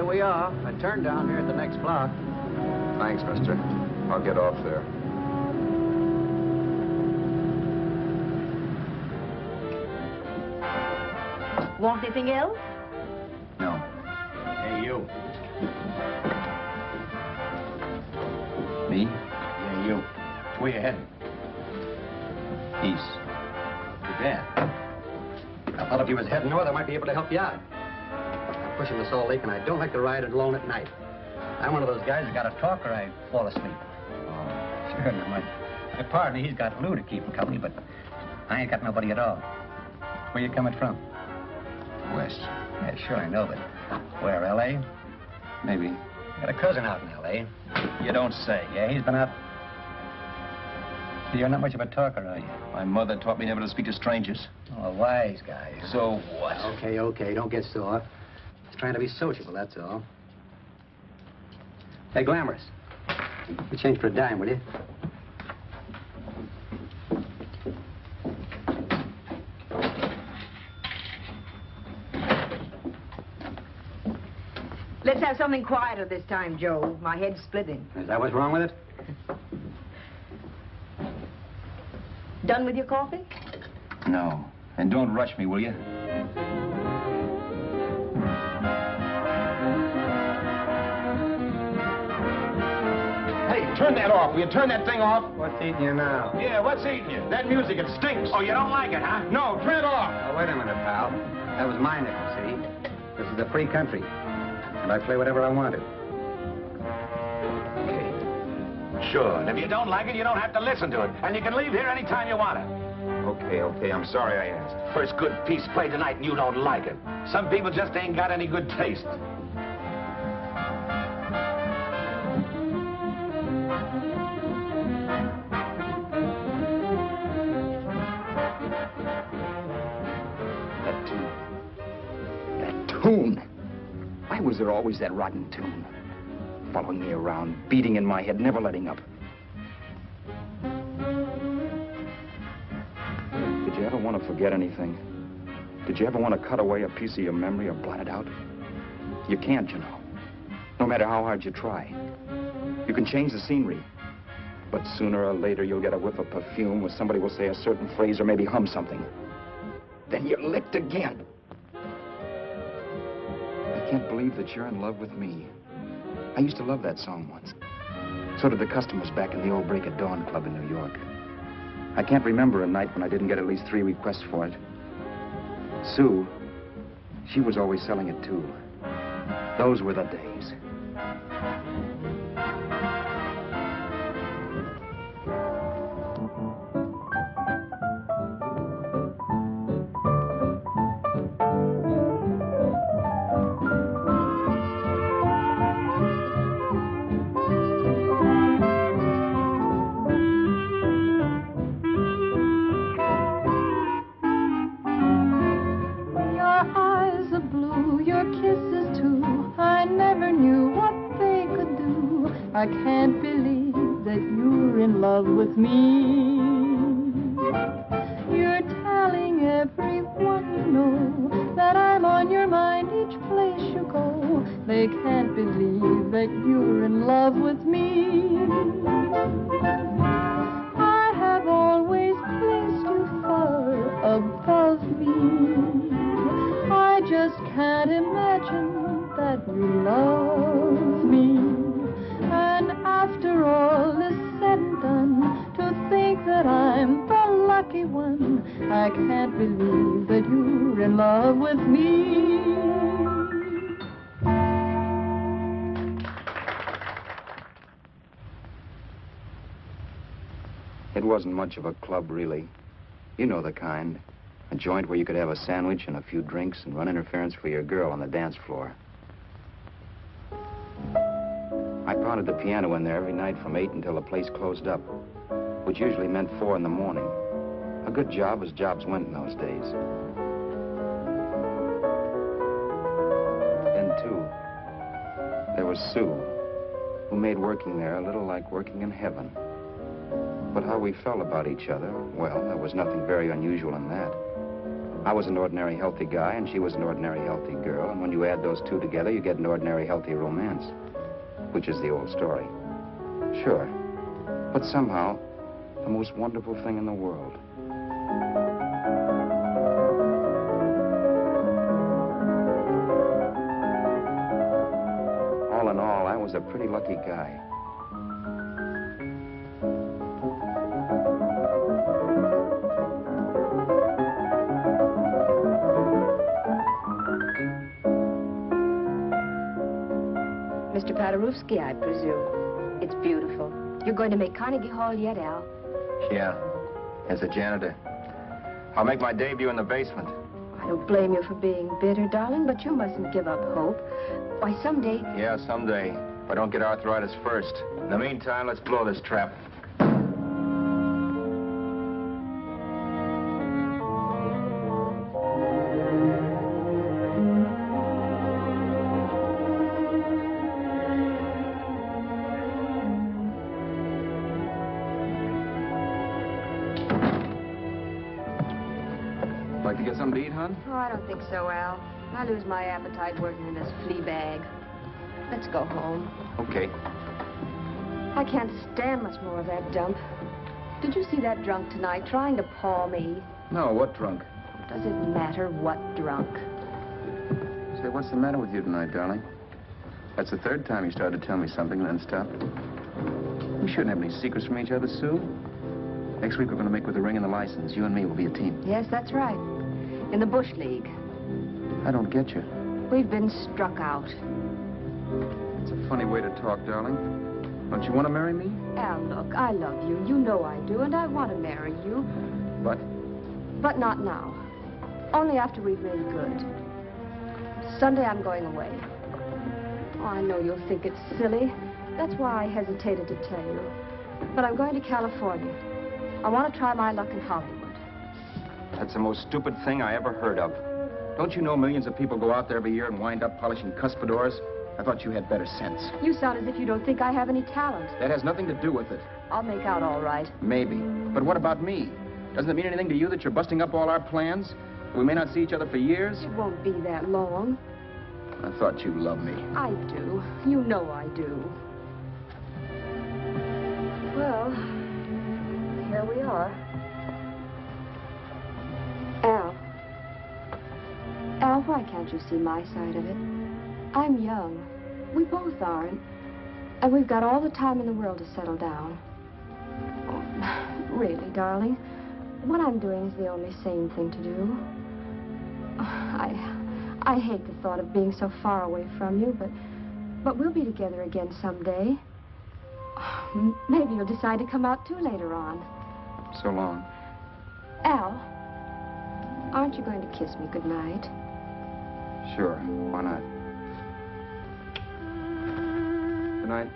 here we are. I turned down here at the next block. Thanks, mister. I'll get off there. Want anything else? No. Hey, you. Me? Yeah, you. Where you heading? East. Too bad. I thought if you was heading north, I might be able to help you out. I'm pushing the Salt Lake, and I don't like to ride it alone at night. I'm one of those guys that got to talk or I fall asleep. Oh, sure. Now, my partner, he's got Lou to keep him company, but I ain't got nobody at all. Where you coming from? West. Yeah, sure, I know, but where, L.A.? Maybe. Got a cousin out in L.A. You don't say. Yeah, he's been out. You're not much of a talker, are you? My mother taught me never to speak to strangers. Oh, a wise guy. So what? Okay, don't get sore. Just trying to be sociable, that's all. Hey, Glamorous. You change for a dime, will you? Let's have something quieter this time, Joe. My head's splitting. Is that what's wrong with it? Done with your coffee? No. And don't rush me, will you? Hey, turn that off. Will you turn that thing off? What's eating you now? Yeah, what's eating you? That music, it stinks. Oh, you don't like it, huh? No, turn it off. Oh, wait a minute, pal. That was my nickel, see? This is a free country. And I play whatever I want to. Okay. Sure. And if you don't like it, you don't have to listen to it. And you can leave here anytime you want to. Okay. I'm sorry I asked. First good piece played tonight and you don't like it. Some people just ain't got any good taste. That tune. Why was there always that rotten tune? Following me around, beating in my head, never letting up. Did you ever want to forget anything? Did you ever want to cut away a piece of your memory or blot it out? You can't, you know. No matter how hard you try. You can change the scenery. But sooner or later, you'll get a whiff of perfume or somebody will say a certain phrase or maybe hum something. Then you're licked again. I can't believe that you're in love with me. I used to love that song once. So did the customers back in the old Break of Dawn Club in New York. I can't remember a night when I didn't get at least 3 requests for it. Sue, she was always selling it too. Those were the days. I can't believe that you're in love with me. You're telling everyone you know that I'm on your mind each place you go. They can't believe that you're in love with me. I have always placed you far above me. I just can't imagine that you love me. And after all is said and done, to think that I'm the lucky one, I can't believe that you're in love with me. It wasn't much of a club, really. You know the kind. A joint where you could have a sandwich and a few drinks and run interference for your girl on the dance floor. I pounded the piano in there every night from 8 until the place closed up, which usually meant 4 in the morning. A good job as jobs went in those days. Then, too, there was Sue, who made working there a little like working in heaven. But how we felt about each other, well, there was nothing very unusual in that. I was an ordinary healthy guy, and she was an ordinary healthy girl, and when you add those two together, you get an ordinary healthy romance, which is the old story. Sure, but somehow, the most wonderful thing in the world. All in all, I was a pretty lucky guy. Mr. Paderewski, I presume. It's beautiful. You're going to make Carnegie Hall yet, Al? Yeah, as a janitor. I'll make my debut in the basement. I don't blame you for being bitter, darling, but you mustn't give up hope. Why, someday... Yeah, someday. If I don't get arthritis first. In the meantime, let's blow this trap. Like to get something to eat, hon? Oh, I don't think so, Al. I lose my appetite working in this flea bag. Let's go home. Okay. I can't stand much more of that dump. Did you see that drunk tonight trying to paw me? No, what drunk? Does it matter what drunk? Say, what's the matter with you tonight, darling? That's the third time you started to tell me something and then stopped. We shouldn't have any secrets from each other, Sue. Next week, we're going to make with the ring and the license. You and me will be a team. Yes, that's right. In the Bush League. I don't get you. We've been struck out. It's a funny way to talk, darling. Don't you want to marry me? Al, look, I love you. You know I do, and I want to marry you. But? But not now. Only after we've made good. Sunday, I'm going away. Oh, I know you'll think it's silly. That's why I hesitated to tell you. But I'm going to California. I want to try my luck in Hollywood. That's the most stupid thing I ever heard of. Don't you know millions of people go out there every year and wind up polishing cuspidors? I thought you had better sense. You sound as if you don't think I have any talent. That has nothing to do with it. I'll make out all right. Maybe. But what about me? Doesn't it mean anything to you that you're busting up all our plans? We may not see each other for years? It won't be that long. I thought you loved me. I do. You know I do. Well, here we are. Al, why can't you see my side of it? I'm young. We both are, and we've got all the time in the world to settle down. Really, darling, what I'm doing is the only sane thing to do. I hate the thought of being so far away from you, but we'll be together again someday. Maybe you'll decide to come out too later on. So long. Al, aren't you going to kiss me goodnight? Sure, why not? Good night.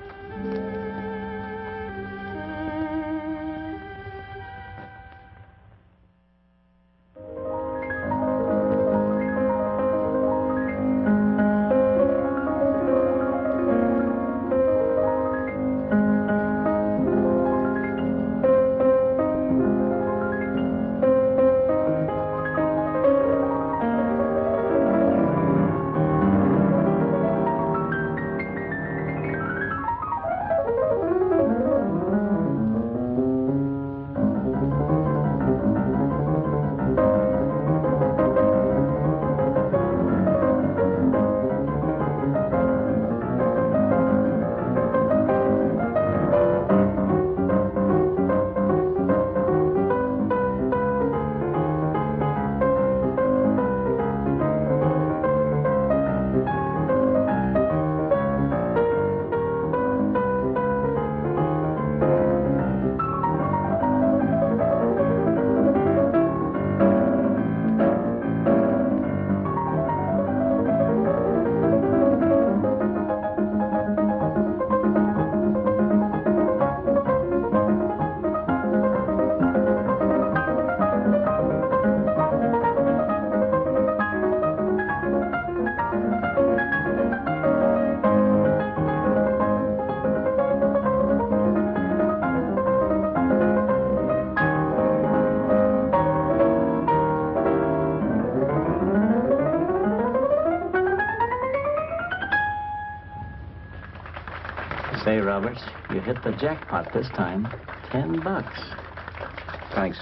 You hit the jackpot this time. $10. Thanks.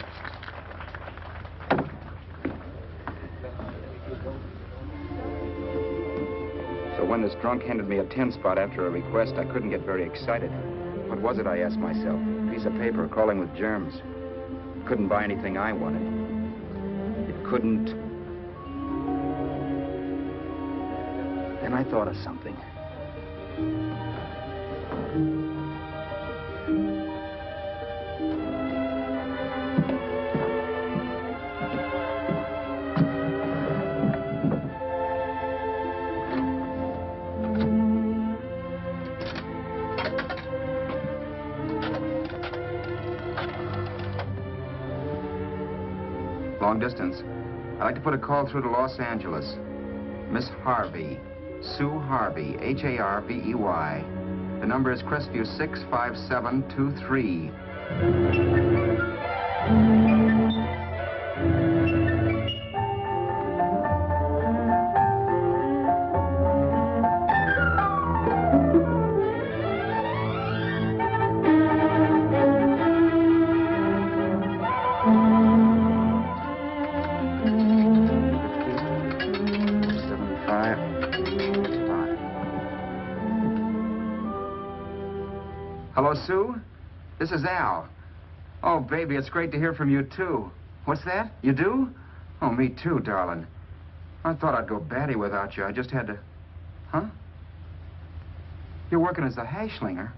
So when this drunk handed me a 10 spot after a request, I couldn't get very excited. What was it, I asked myself? A piece of paper crawling with germs. Couldn't buy anything I wanted. It couldn't... Then I thought of something. Long distance. I'd like to put a call through to Los Angeles. Miss Harvey. Sue Harvey, H-A-R-V-E-Y. The number is Crestview 65723. Hello, Sue? This is Al. Oh, baby, it's great to hear from you, too. What's that? You do? Oh, me too, darling. I thought I'd go batty without you. I just had to... Huh? You're working as a hashlinger?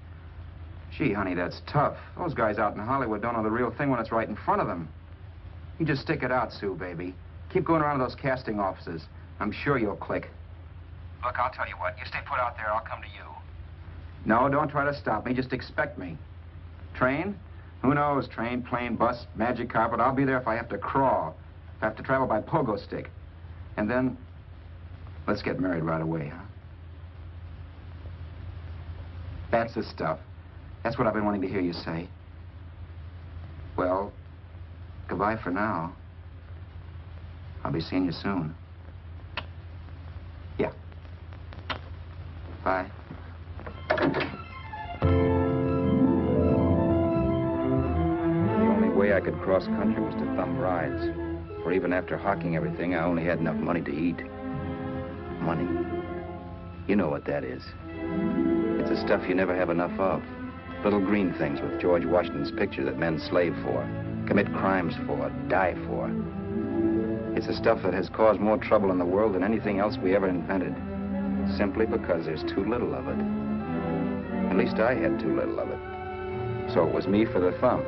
Gee, honey, that's tough. Those guys out in Hollywood don't know the real thing when it's right in front of them. You just stick it out, Sue, baby. Keep going around to those casting offices. I'm sure you'll click. Look, I'll tell you what. You stay put out there, I'll come to you. No, don't try to stop me. Just expect me. Train? Who knows? Train, plane, bus, magic carpet. I'll be there if I have to crawl. If I have to travel by pogo stick. And then, let's get married right away, huh? That's the stuff. That's what I've been wanting to hear you say. Well, goodbye for now. I'll be seeing you soon. Yeah. Bye. The only way I could cross country was to thumb rides. For even after hawking everything, I only had enough money to eat. Money. You know what that is. It's the stuff you never have enough of. Little green things with George Washington's picture that men slave for, commit crimes for, die for. It's the stuff that has caused more trouble in the world than anything else we ever invented. Simply because there's too little of it. At least I had too little of it. So it was me for the thumb.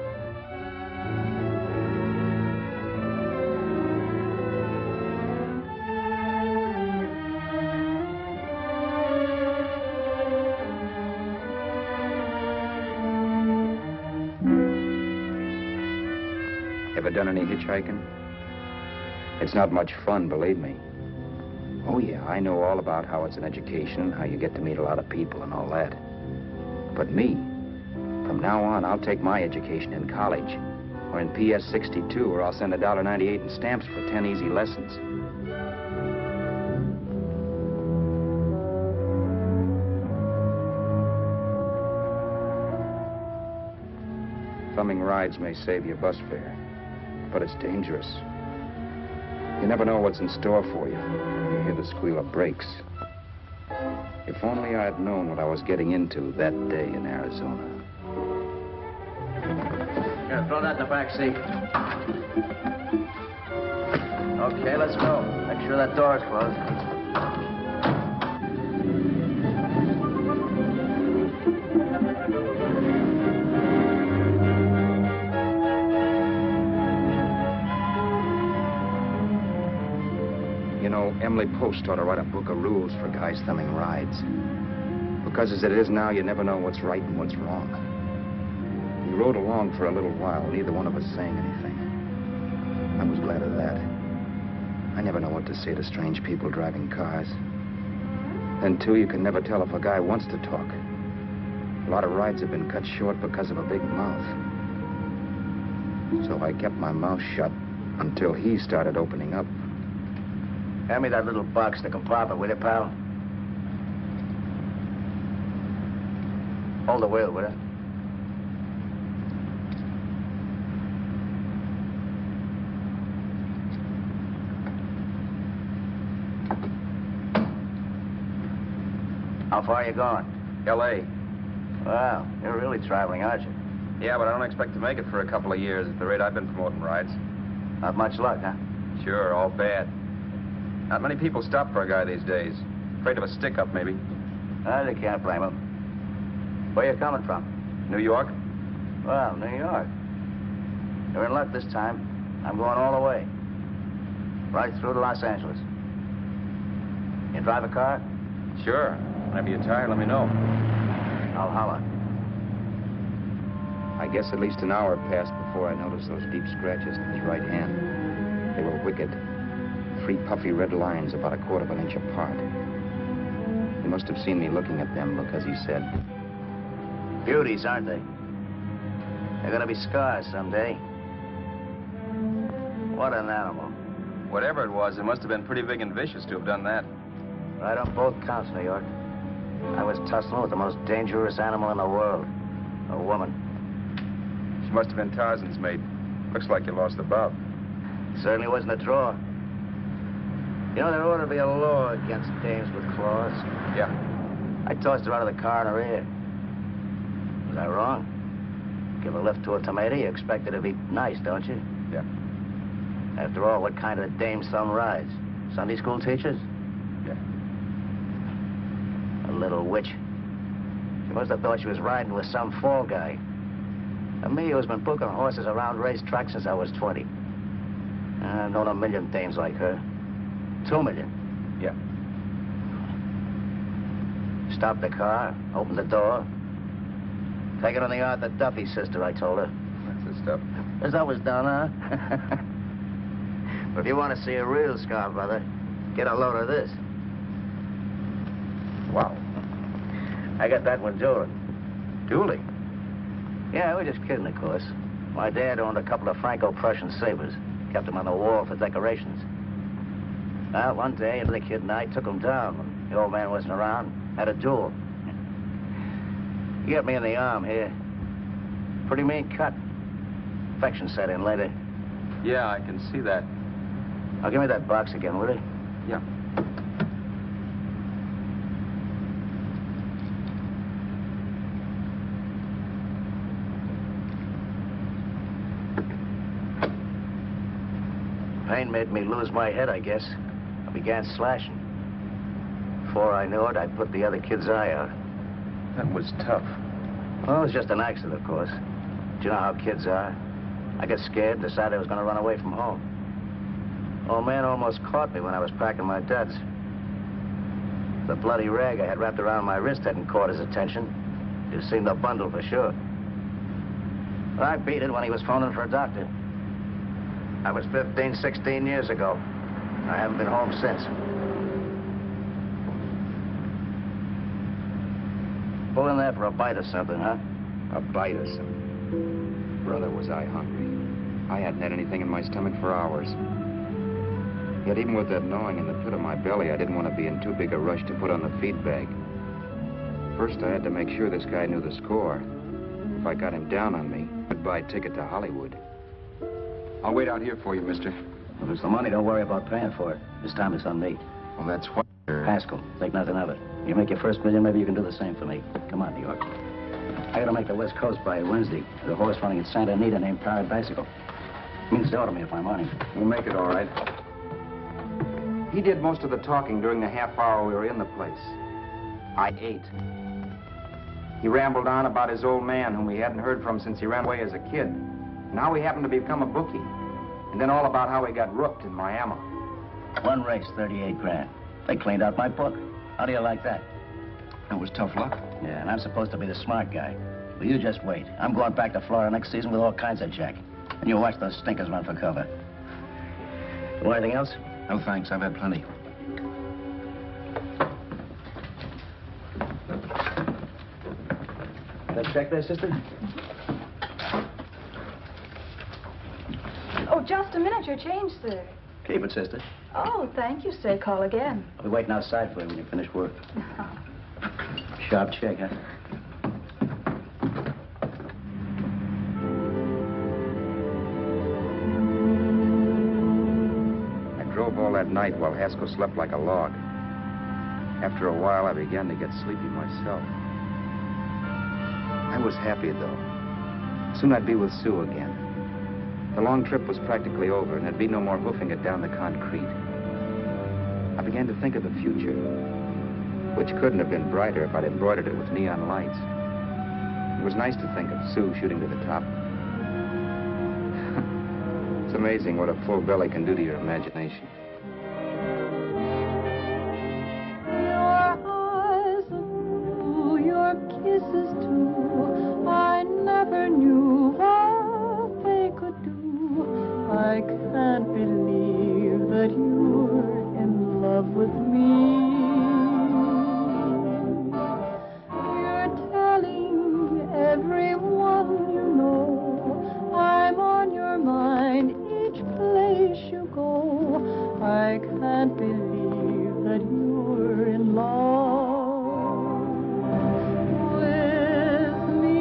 Ever done any hitchhiking? It's not much fun, believe me. Oh, yeah, I know all about how it's an education and how you get to meet a lot of people and all that. But me, from now on, I'll take my education in college or in PS 62, where I'll send $1.98 in stamps for 10 easy lessons. Thumbing rides may save you bus fare, but it's dangerous. You never know what's in store for you. You hear the squeal of brakes. If only I had known what I was getting into that day in Arizona. Here, throw that in the back seat. Okay, let's go. Make sure that door's closed. You know, Emily Post ought to write a book of rules for guys thumbing rides. Because as it is now, you never know what's right and what's wrong. We rode along for a little while, neither one of us saying anything. I was glad of that. I never know what to say to strange people driving cars. Then, too, you can never tell if a guy wants to talk. A lot of rides have been cut short because of a big mouth. So I kept my mouth shut until he started opening up. Hand me that little box in the compartment, will you, pal? Hold the wheel, will you? How far are you going? L.A. Well, you're really traveling, aren't you? Yeah, but I don't expect to make it for a couple of years at the rate I've been promoting rides. Not much luck, huh? Sure, all bad. Not many people stop for a guy these days. Afraid of a stick-up, maybe. They can't blame him. Where you coming from? New York? Well, New York. You're in luck this time. I'm going all the way. Right through to Los Angeles. You drive a car? Sure. Whenever you're tired, let me know. I'll holler. I guess at least an hour passed before I noticed those deep scratches in his right hand. They were wicked. 3 puffy red lines about 1/4 of an inch apart. He must have seen me looking at them because he said, Beauties, aren't they? They're gonna be scars someday. What an animal. Whatever it was, it must have been pretty big and vicious to have done that. Right on both counts, New York. I was tussling with the most dangerous animal in the world. A woman. She must have been Tarzan's mate. Looks like you lost the bout. Certainly wasn't a draw. You know, there ought to be a law against dames with claws. Yeah. I tossed her out of the car in her ear. Was I wrong? Give a lift to a tomato, you expect it to be nice, don't you? Yeah. After all, what kind of dame some rides? Sunday school teachers? Yeah. A little witch. She must have thought she was riding with some fall guy. And me, who's been booking horses around racetracks since I was 20. I've known a million dames like her. 2 million. Yeah. Stopped the car, opened the door. Take it on the yard, the Duffy sister, I told her. That's the stuff. As that was done, huh? But if you want to see a real scar, brother, get a load of this. Wow. I got that one dueling. Dueling? Yeah, we're just kidding, of course. My dad owned a couple of Franco-Prussian sabers. Kept them on the wall for decorations. Well, one day, the kid and I took them down when the old man wasn't around. Had a duel. He got me in the arm here. Pretty mean cut. Infection set in later. Yeah, I can see that. Now, give me that box again, will you? Yeah. Pain made me lose my head, I guess. I began slashing. Before I knew it, I'd put the other kid's eye out. That was tough. Well, it was just an accident, of course. Do you know how kids are? I got scared, decided I was going to run away from home. Old man almost caught me when I was packing my duds. The bloody rag I had wrapped around my wrist hadn't caught his attention. You'd seen the bundle for sure. But I beat it when he was phoning for a doctor. I was 15, 16 years ago. I haven't been home since. Pull in there for a bite or something, huh? a bite or something. Brother, was I hungry. I hadn't had anything in my stomach for hours. Yet even with that gnawing in the pit of my belly, I didn't want to be in too big a rush to put on the feed bag. First, I had to make sure this guy knew the score. If I got him down on me, goodbye ticket to Hollywood. I'll wait out here for you, mister. Well, there's the money. Don't worry about paying for it. This time it's on me. Well, that's what... Pascal, think nothing of it. You make your first million, maybe you can do the same for me. Come on, New York. I gotta make the West Coast by Wednesday. There's a horse running in Santa Anita named Pirate Bicycle. Means sell to me if I'm on him. We'll make it all right. He did most of the talking during the half hour we were in the place. I ate. He rambled on about his old man, whom we hadn't heard from since he ran away as a kid. And how he happened to become a bookie. And then all about how he got rooked in Miami. One race, 38 grand. They cleaned out my book. How do you like that? That was tough luck. Yeah, and I'm supposed to be the smart guy. Well, you just wait. I'm going back to Florida next season with all kinds of jack. And you watch those stinkers run for cover. You want anything else? No, thanks. I've had plenty. That check there, sister? Oh, just a minute. Your change, sir. Keep it, sister. Oh, thank you, sir. Call again. I'll be waiting outside for you when you finish work. Sharp check, huh? I drove all that night while Haskell slept like a log. After a while, I began to get sleepy myself. I was happy, though. Soon I'd be with Sue again. The long trip was practically over, and there'd be no more hoofing it down the concrete. I began to think of the future, which couldn't have been brighter if I'd embroidered it with neon lights. It was nice to think of Sue shooting to the top. It's amazing what a full belly can do to your imagination. Your eyes are blue, your kisses too. I never knew what they could do. I can't believe that you're in love with me. You're telling everyone you know I'm on your mind each place you go. I can't believe that you're in love with me.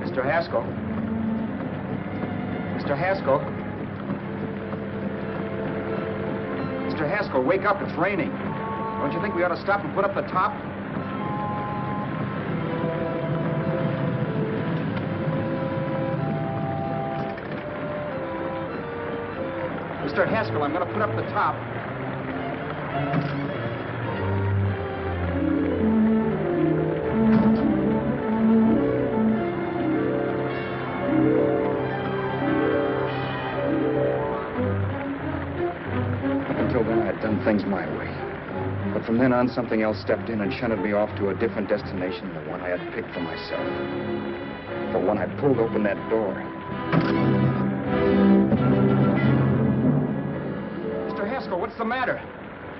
Mr. Haskell? Mr. Haskell? Mr. Haskell, wake up. It's raining. Don't you think we ought to stop and put up the top? Mr. Haskell, I'm going to put up the top. Things my way. But from then on, something else stepped in and shunted me off to a different destination than the one I had picked for myself. The one I pulled open that door. Mr. Haskell, what's the matter?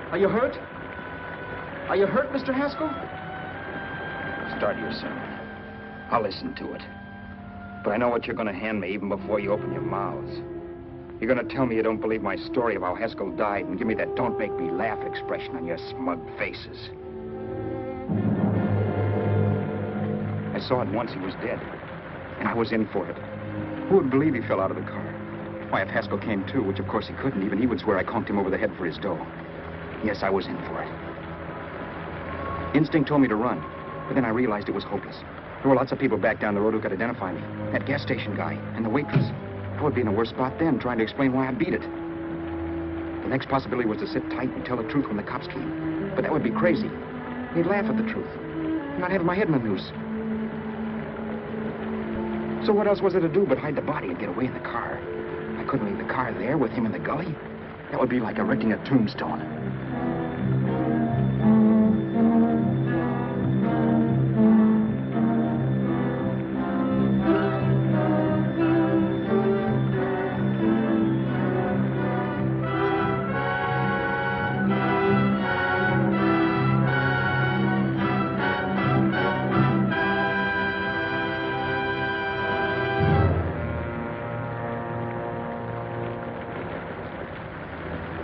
Are you hurt? Are you hurt, Mr. Haskell? Start your sermon. I'll listen to it. But I know what you're going to hand me even before you open your mouths. You're going to tell me you don't believe my story of how Haskell died and give me that don't make me laugh expression on your smug faces. I saw it once he was dead, and I was in for it. Who would believe he fell out of the car? Why, if Haskell came too, which of course he couldn't, even he would swear I conked him over the head for his dough. Yes, I was in for it. Instinct told me to run, but then I realized it was hopeless. There were lots of people back down the road who could identify me. That gas station guy and the waitress. I would be in a worse spot then, trying to explain why I beat it. The next possibility was to sit tight and tell the truth when the cops came. But that would be crazy. They'd laugh at the truth. And I'd have my head in the noose. So what else was there to do but hide the body and get away in the car? I couldn't leave the car there with him in the gully. That would be like erecting a tombstone.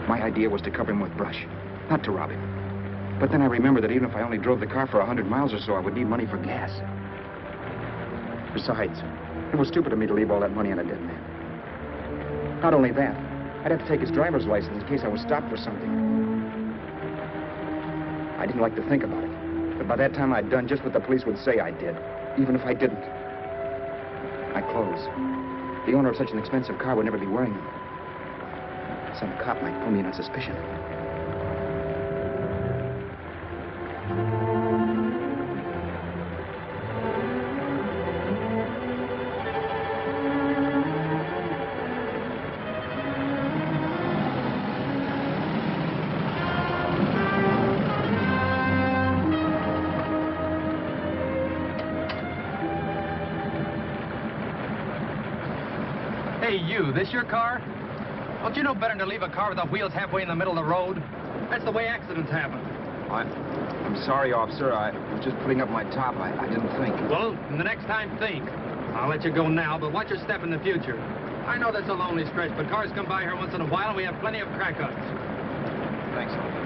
My idea was to cover him with brush, not to rob him. But then I remembered that even if I only drove the car for 100 miles or so, I would need money for gas. Besides, it was stupid of me to leave all that money on a dead man. Not only that, I'd have to take his driver's license in case I was stopped for something. I didn't like to think about it, but by that time I'd done just what the police would say I did, even if I didn't. My clothes. The owner of such an expensive car would never be wearing them. Some cop might pull me in on suspicion. Hey, you, this your car? Don't you know better than to leave a car with the wheels halfway in the middle of the road? That's the way accidents happen. I'm sorry, officer. I was just putting up my top. I didn't think. Well, the next time, think. I'll let you go now, but watch your step in the future. I know that's a lonely stretch, but cars come by here once in a while, and we have plenty of crack-ups. Thanks, officer.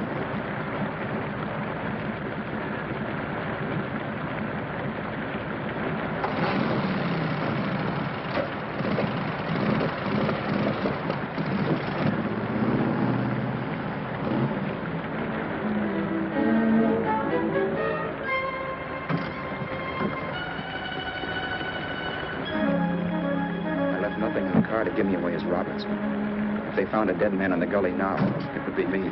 Roberts. If they found a dead man in the gully now, it would be me.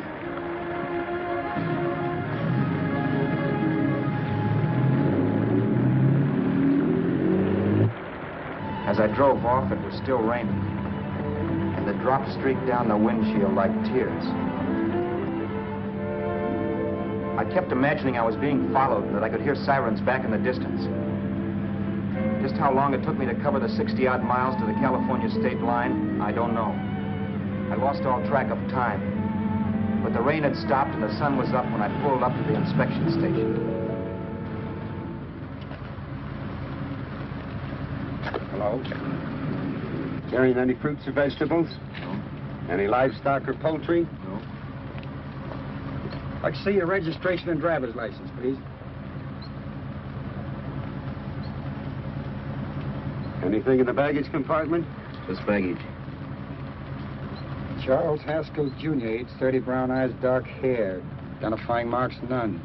As I drove off, it was still raining, and the drops streaked down the windshield like tears. I kept imagining I was being followed and that I could hear sirens back in the distance. Just how long it took me to cover the 60-odd miles to the California state line, I don't know. I lost all track of time. But the rain had stopped and the sun was up when I pulled up to the inspection station. Hello? Carrying any fruits or vegetables? No. Any livestock or poultry? No. I'd like to see your registration and driver's license, please. Anything in the baggage compartment? Just baggage. Charles Haskell, Jr., age 30, brown eyes, dark hair. Identifying marks, none.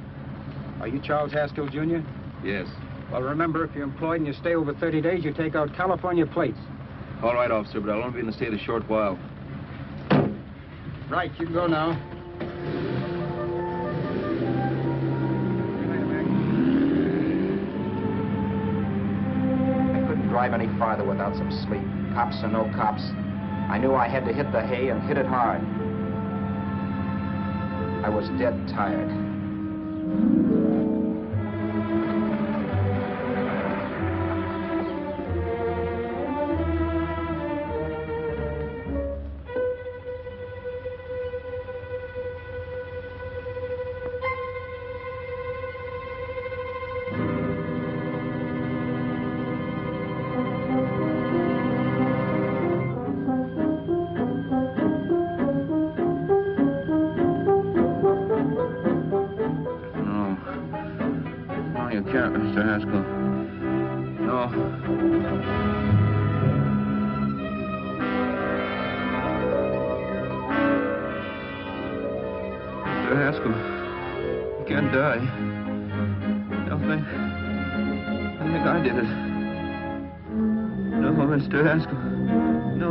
Are you Charles Haskell, Jr.? Yes. Well, remember, if you're employed and you stay over 30 days, you take out California plates. All right, officer, but I'll only be in the state a short while. Right, you can go now. Drive any farther without some sleep. Cops or no cops, I knew I had to hit the hay and hit it hard. I was dead tired. Mr. Haskell. No. Mr. Haskell, you can't die. Don't think I did it. No, Mr. Haskell. No.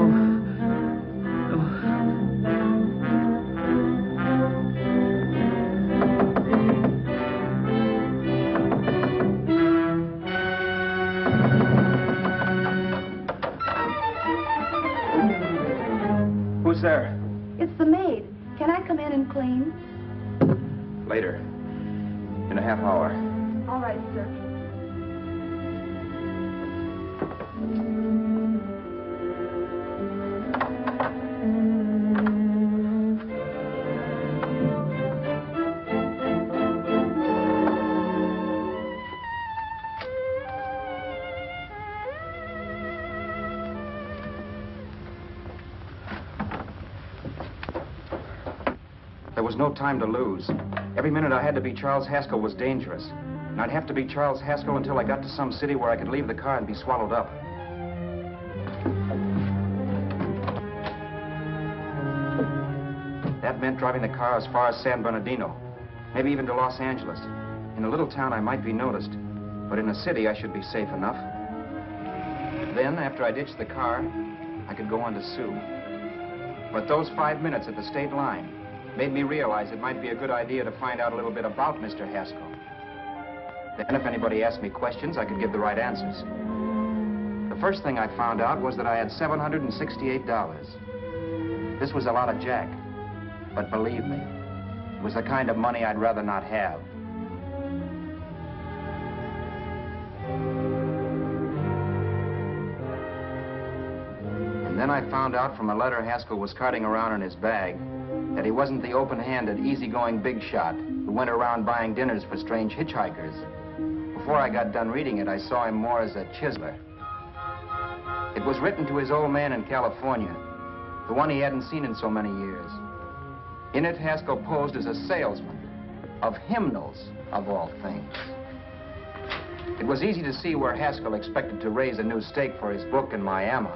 Who's there? It's the maid. Can I come in and clean? Later. In a half hour. All right, sir. There was no time to lose. Every minute I had to be Charles Haskell was dangerous. And I'd have to be Charles Haskell until I got to some city where I could leave the car and be swallowed up. That meant driving the car as far as San Bernardino, maybe even to Los Angeles. In a little town, I might be noticed, but in a city, I should be safe enough. Then, after I ditched the car, I could go on to Sue. But those 5 minutes at the state line made me realize it might be a good idea to find out a little bit about Mr. Haskell. Then if anybody asked me questions, I could give the right answers. The first thing I found out was that I had $768. This was a lot of jack, but believe me, it was the kind of money I'd rather not have. And then I found out from a letter Haskell was carting around in his bag that he wasn't the open-handed, easygoing big shot who went around buying dinners for strange hitchhikers. Before I got done reading it, I saw him more as a chiseler. It was written to his old man in California, the one he hadn't seen in so many years. In it, Haskell posed as a salesman of hymnals, of all things. It was easy to see where Haskell expected to raise a new stake for his book in Miami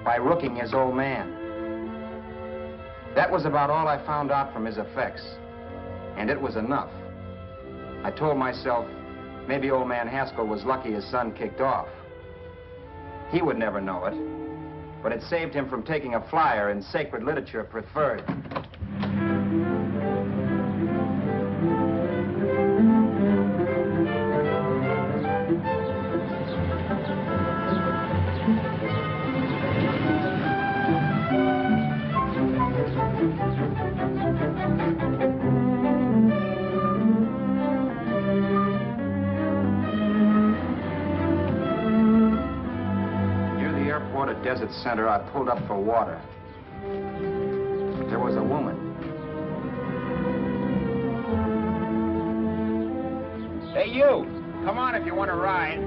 by rooking his old man. That was about all I found out from his effects, and it was enough. I told myself, maybe old man Haskell was lucky his son kicked off. He would never know it, but it saved him from taking a flyer in sacred literature preferred. Desert center, I pulled up for water. There was a woman. Hey, you! Come on if you want to ride.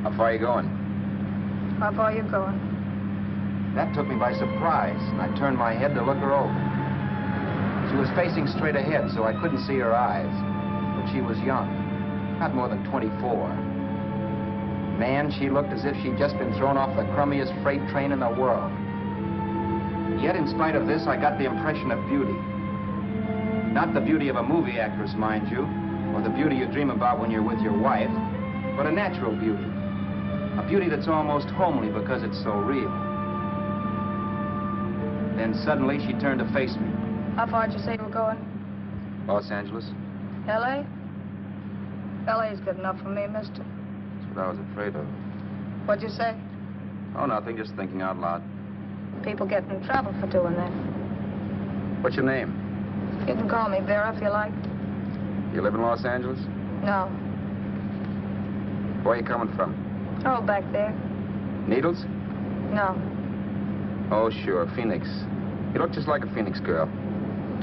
How far are you going? How far are you going? That took me by surprise, and I turned my head to look her over. She was facing straight ahead, so I couldn't see her eyes. But she was young, not more than 24. Man, she looked as if she'd just been thrown off the crummiest freight train in the world. Yet, in spite of this, I got the impression of beauty. Not the beauty of a movie actress, mind you, or the beauty you dream about when you're with your wife, but a natural beauty. A beauty that's almost homely because it's so real. Then suddenly she turned to face me. How far did you say you were going? Los Angeles? L.A.? L.A.'s good enough for me, mister. That's what I was afraid of. What'd you say? Oh, nothing, just thinking out loud. People get in trouble for doing that. What's your name? You can call me Vera if you like. You live in Los Angeles? No. Where are you coming from? Oh, back there. Needles? No. Oh, sure, Phoenix. You look just like a Phoenix girl.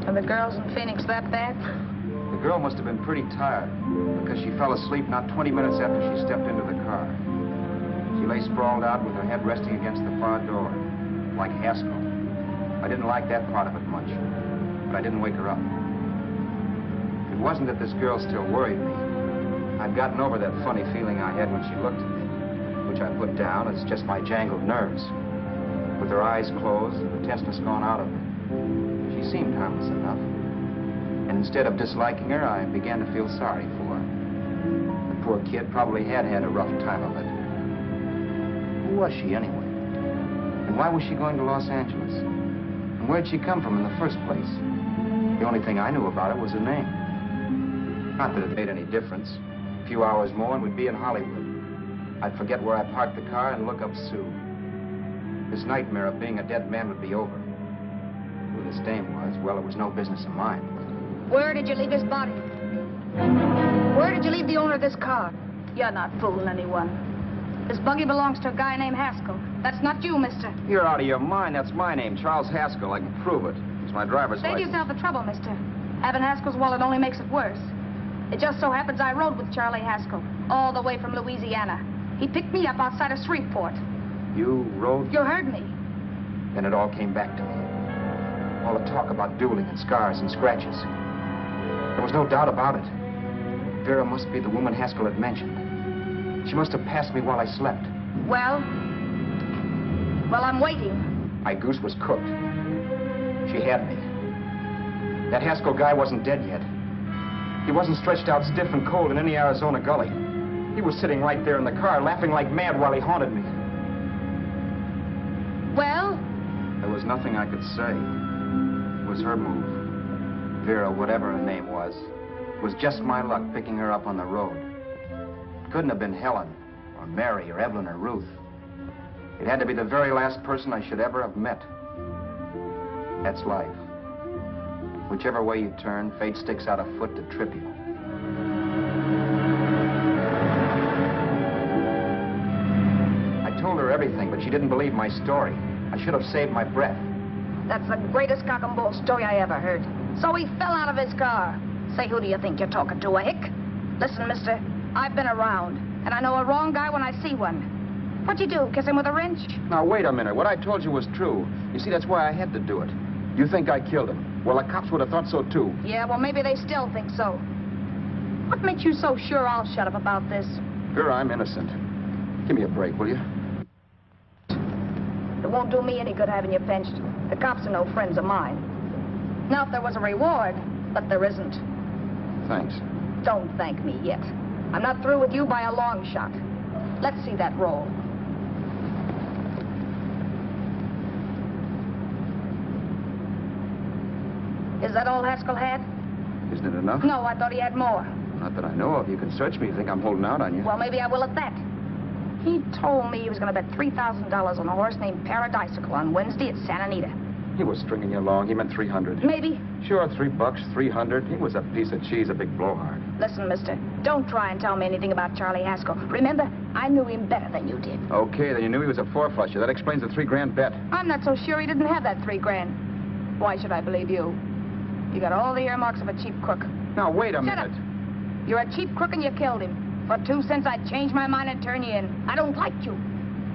Are the girls in Phoenix that bad? The girl must have been pretty tired because she fell asleep not 20 minutes after she stepped into the car. She lay sprawled out with her head resting against the far door, like Haskell. I didn't like that part of it much, but I didn't wake her up. It wasn't that this girl still worried me. I'd gotten over that funny feeling I had when she looked at me, which I put down as just my jangled nerves. With her eyes closed and the tenseness gone out of her, she seemed harmless enough. And instead of disliking her, I began to feel sorry for her. The poor kid probably had had a rough time of it. Who was she anyway? And why was she going to Los Angeles? And where'd she come from in the first place? The only thing I knew about her was her name. Not that it made any difference. A few hours more and we'd be in Hollywood. I'd forget where I parked the car and look up Sue. This nightmare of being a dead man would be over. Who this dame was, well, it was no business of mine. Where did you leave his body? Where did you leave the owner of this car? You're not fooling anyone. This buggy belongs to a guy named Haskell. That's not you, mister. You're out of your mind. That's my name, Charles Haskell. I can prove it. It's my driver's Save license. yourself the trouble, mister. Having Haskell's wallet only makes it worse. It just so happens I rode with Charlie Haskell, all the way from Louisiana. He picked me up outside of Shreveport. You rode? You heard me. Then it all came back to me. All the talk about dueling and scars and scratches. There was no doubt about it. Vera must be the woman Haskell had mentioned. She must have passed me while I slept. Well, I'm waiting. My goose was cooked. She had me. That Haskell guy wasn't dead yet. He wasn't stretched out stiff and cold in any Arizona gully. He was sitting right there in the car, laughing like mad while he haunted me. Well? There was nothing I could say. It was her move. Vera, whatever her name was just my luck picking her up on the road. It couldn't have been Helen, or Mary, or Evelyn, or Ruth. It had to be the very last person I should ever have met. That's life. Whichever way you turn, fate sticks out a foot to trip you. I told her everything, but she didn't believe my story. I should have saved my breath. That's the greatest cock and bull story I ever heard. So he fell out of his car. Say, who do you think you're talking to, a hick? Listen, mister, I've been around, and I know a wrong guy when I see one. What'd you do, kiss him with a wrench? Now, wait a minute. What I told you was true. You see, that's why I had to do it. You think I killed him. Well, the cops would have thought so, too. Yeah, well, maybe they still think so. What makes you so sure I'll shut up about this? Sure, I'm innocent. Give me a break, will you? It won't do me any good having you pinched. The cops are no friends of mine. Now, if there was a reward, but there isn't. Thanks. Don't thank me yet. I'm not through with you by a long shot. Let's see that roll. Is that all Haskell had? Isn't it enough? No, I thought he had more. Not that I know of. You can search me if you think I'm holding out on you. Well, maybe I will at that. He told me he was going to bet $3,000 on a horse named Paradisical on Wednesday at Santa Anita. He was stringing you along. He meant 300. Maybe. Sure, $3, 300. He was a piece of cheese, a big blowhard. Listen, mister, don't try and tell me anything about Charlie Haskell. Remember, I knew him better than you did. Okay, then you knew he was a four-flusher. That explains the $3,000 bet. I'm not so sure he didn't have that $3,000. Why should I believe you? You got all the earmarks of a cheap crook. Now, wait a minute. Shut up. You're a cheap crook and you killed him. For 2 cents, I'd change my mind and turn you in. I don't like you.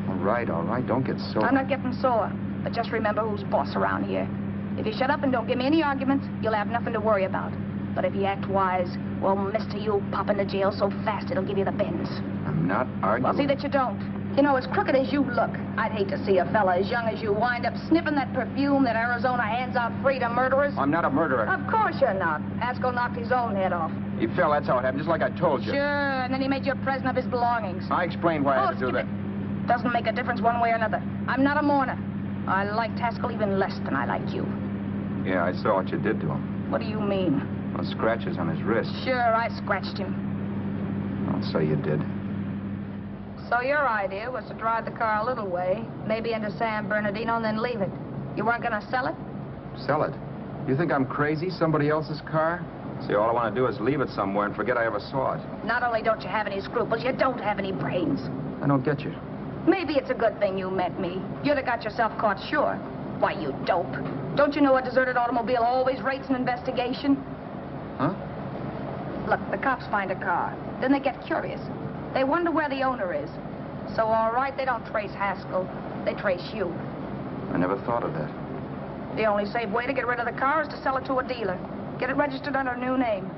All right. Don't get sore. I'm not getting sore. But just remember who's boss around here. If you shut up and don't give me any arguments, you'll have nothing to worry about. But if you act wise, well, mister, you'll pop into jail so fast it'll give you the bends. I'm not arguing. Well, see that you don't. You know, as crooked as you look, I'd hate to see a fella as young as you wind up sniffing that perfume that Arizona hands out free to murderers. I'm not a murderer. Of course you're not. Haskell knocked his own head off. He fell, that's how it happened, just like I told you. Sure, and then he made you a present of his belongings. I explained why I had to do that. Doesn't make a difference one way or another. I'm not a mourner. I liked Haskell even less than I like you. Yeah, I saw what you did to him. What do you mean? Well, scratches on his wrist. Sure, I scratched him. I'll say you did. So your idea was to drive the car a little way, maybe into San Bernardino, and then leave it. You weren't going to sell it? Sell it? You think I'm crazy? Somebody else's car? See, all I want to do is leave it somewhere and forget I ever saw it. Not only don't you have any scruples, you don't have any brains. I don't get you. Maybe it's a good thing you met me. You'd have got yourself caught, sure. Why, you dope. Don't you know a deserted automobile always rates an investigation? Huh? Look, the cops find a car. Then they get curious. They wonder where the owner is. So, all right, they don't trace Haskell. They trace you. I never thought of that. The only safe way to get rid of the car is to sell it to a dealer. Get it registered under a new name.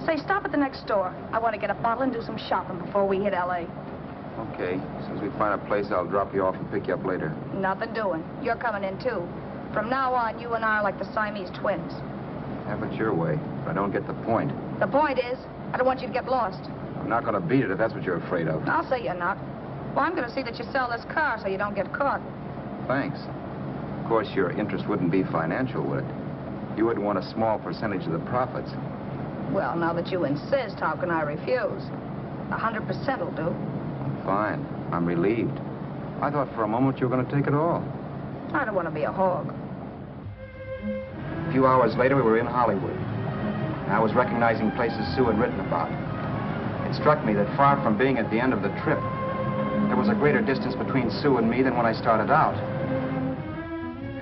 Say, stop at the next store. I want to get a bottle and do some shopping before we hit L.A. Okay. As soon as we find a place, I'll drop you off and pick you up later. Nothing doing. You're coming in, too. From now on, you and I are like the Siamese twins. Have it your way, but I don't get the point. The point is, I don't want you to get lost. I'm not going to beat it if that's what you're afraid of. I'll say you're not. Well, I'm going to see that you sell this car so you don't get caught. Thanks. Of course, your interest wouldn't be financial, would it? You wouldn't want a small percentage of the profits. Well, now that you insist, how can I refuse? 100% will do. Fine. I'm relieved. I thought for a moment you were going to take it all. I don't want to be a hog. A few hours later, we were in Hollywood. And I was recognizing places Sue had written about. It struck me that far from being at the end of the trip, there was a greater distance between Sue and me than when I started out.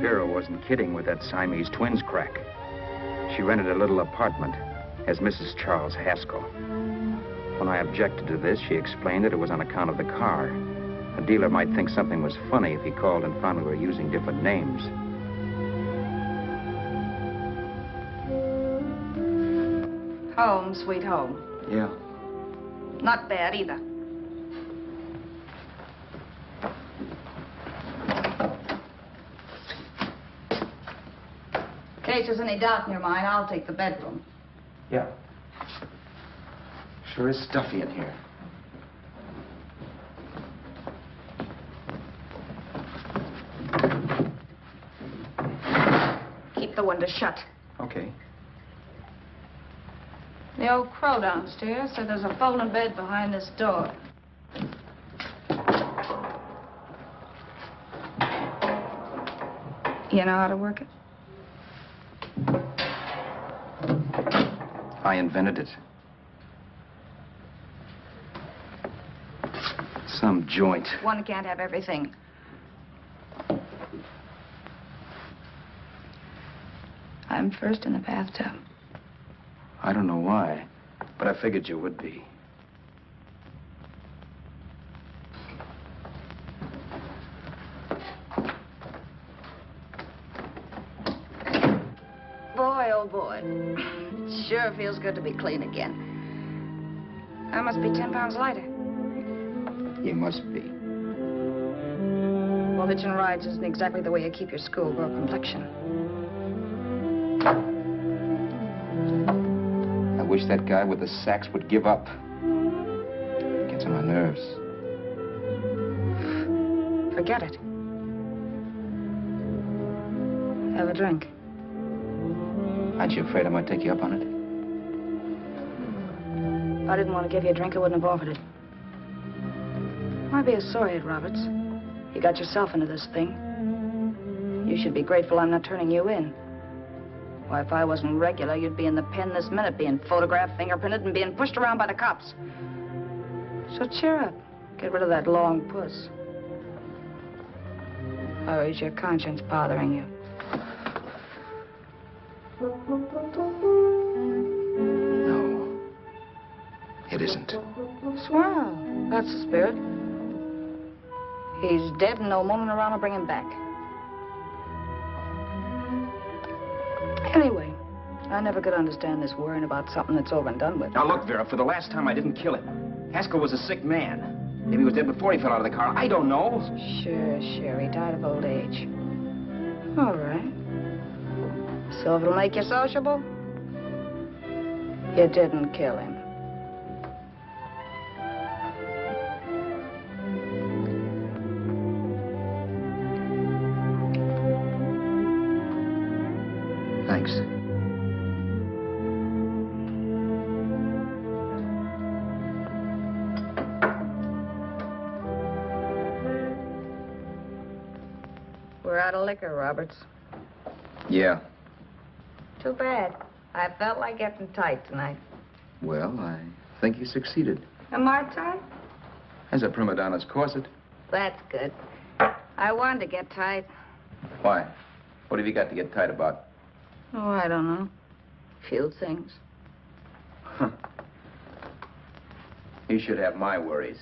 Vera wasn't kidding with that Siamese twins crack. She rented a little apartment as Mrs. Charles Haskell. When I objected to this, she explained that it was on account of the car. A dealer might think something was funny if he called and found we were using different names. Home, sweet home. Yeah. Not bad, either. In case there's any doubt in your mind, I'll take the bedroom. Yeah. Sure is stuffy in here. Keep the window shut. Okay. The old crow downstairs said there's a folding bed behind this door. You know how to work it? I invented it. Some joint. One can't have everything. I'm first in the bathtub. I don't know why, but I figured you would be. Boy, oh boy. It sure feels good to be clean again. I must be 10 pounds lighter. You must be. Well, hitching rides isn't exactly the way you keep your schoolgirl complexion. I wish that guy with the sacks would give up. Gets on my nerves. Forget it. Have a drink. Aren't you afraid I might take you up on it? If I didn't want to give you a drink, I wouldn't have offered it. Why be a sorehead, Roberts? You got yourself into this thing. You should be grateful I'm not turning you in. Why, if I wasn't regular, you'd be in the pen this minute, being photographed, fingerprinted, and being pushed around by the cops. So cheer up. Get rid of that long puss. Or is your conscience bothering you? No. It isn't. Swell. That's the spirit. He's dead and no woman around to bring him back. Anyway, I never could understand this worrying about something that's over and done with. Now, look, Vera, for the last time, I didn't kill him. Haskell was a sick man. Maybe he was dead before he fell out of the car. I don't know. Sure. He died of old age. All right. So if it'll make you sociable, you didn't kill him. Thanks. We're out of liquor, Roberts. Yeah. Too bad. I felt like getting tight tonight. Well, I think you succeeded. Am I tight? As a prima donna's corset. That's good. I wanted to get tight. Why? What have you got to get tight about? Oh, I don't know. Few things. Huh. You should have my worries.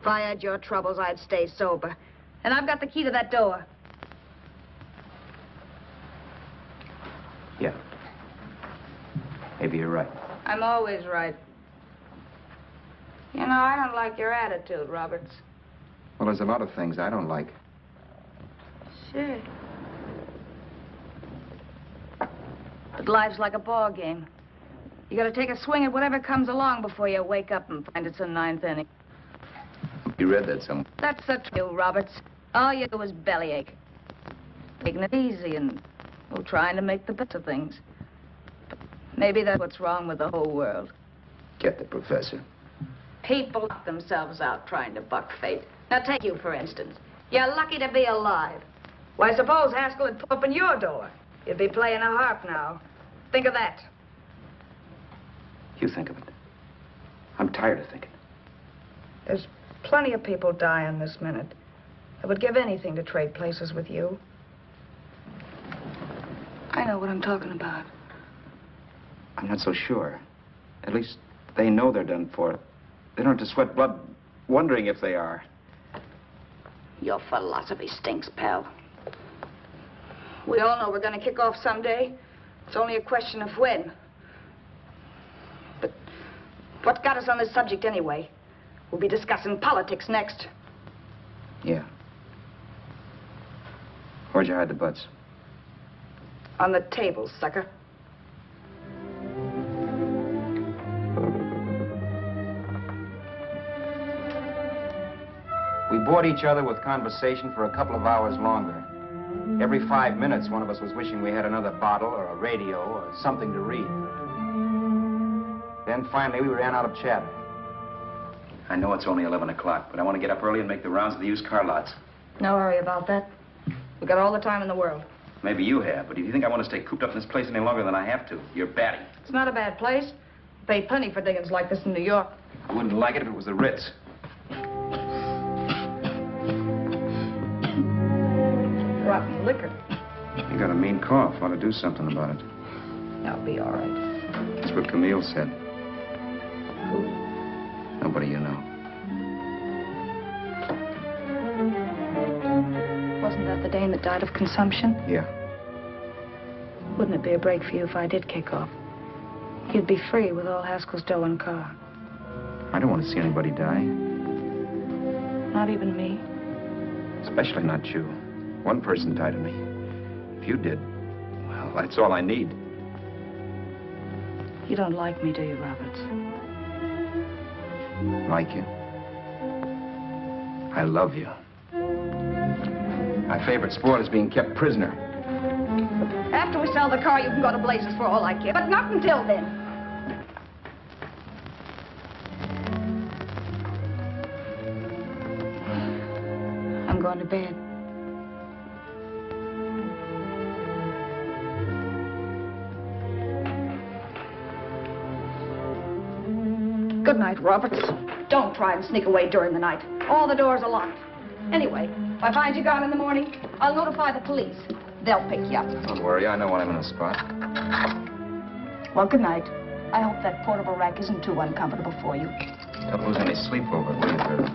If I had your troubles, I'd stay sober. And I've got the key to that door. Yeah. Maybe you're right. I'm always right. You know, I don't like your attitude, Roberts. Well, there's a lot of things I don't like. Sure. But life's like a ball game. You gotta take a swing at whatever comes along before you wake up and find it's a ninth inning. You read that somewhere. That's the truth, Roberts. All you do is bellyache. Taking it easy and, well, trying to make the best of things. But maybe that's what's wrong with the whole world. Get the professor. People knock themselves out trying to buck fate. Now, take you, for instance. You're lucky to be alive. Why, suppose Haskell had opened your door. You'd be playing a harp now. Think of that. You think of it. I'm tired of thinking. There's plenty of people dying this minute. I would give anything to trade places with you. I know what I'm talking about. I'm not so sure. At least they know they're done for. They don't have to sweat blood wondering if they are. Your philosophy stinks, pal. We all know we're going to kick off someday. It's only a question of when. But what got us on this subject anyway? We'll be discussing politics next. Yeah. Where'd you hide the butts? On the table, sucker. We bored each other with conversation for a couple of hours longer. Every 5 minutes, one of us was wishing we had another bottle or a radio or something to read. Then finally, we ran out of chatter. I know it's only 11 o'clock, but I want to get up early and make the rounds of the used car lots. No hurry about that. We've got all the time in the world. Maybe you have, but if you think I want to stay cooped up in this place any longer than I have to, you're batty. It's not a bad place. Paid plenty for diggings like this in New York. I wouldn't like it if it was the Ritz. rotten liquor. You got a mean cough. Ought to do something about it. I'll be all right. That's what Camille said. Who? Nobody you know. Wasn't that the dame that died of consumption? Yeah. Wouldn't it be a break for you if I did kick off? You'd be free with all Haskell's dough and car. I don't want to see anybody die. Not even me. Especially not you. One person died of me. If you did, well, that's all I need. You don't like me, do you, Roberts? Like you? I love you. My favorite sport is being kept prisoner. After we sell the car, you can go to blazes for all I care. But not until then. I'm going to bed. Good night, Roberts. Don't try and sneak away during the night. All the doors are locked. Anyway, if I find you gone in the morning, I'll notify the police. They'll pick you up. Don't worry, I know when I'm in a spot. Well, good night. I hope that portable rack isn't too uncomfortable for you. Don't lose any sleep over it, will you, Vera?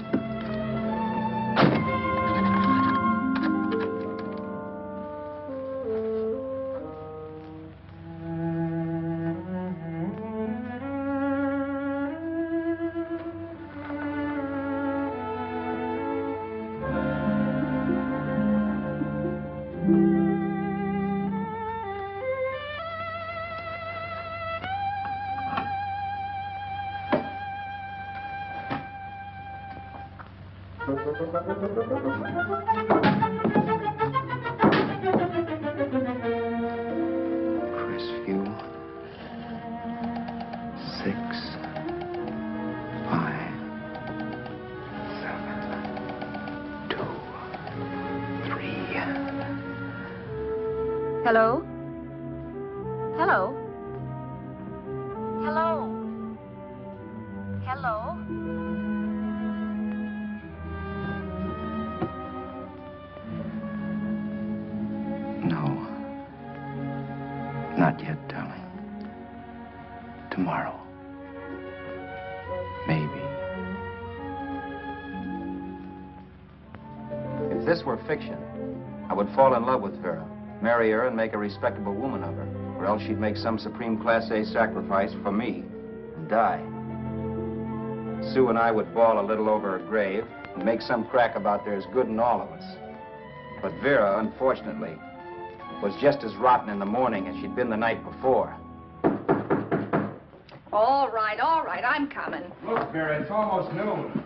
Crestview. 6, 5, 7, 2, 3. Hello? Hello? Hello? Hello? No. Not yet, darling. Tomorrow. Maybe. If this were fiction, I would fall in love with Vera, marry her, and make a respectable woman of her. Or else she'd make some supreme Class A sacrifice for me and die. Sue and I would bawl a little over her grave and make some crack about there's good in all of us. But Vera, unfortunately, was just as rotten in the morning as she'd been the night before. All right, I'm coming. Look, Vera, it's almost noon.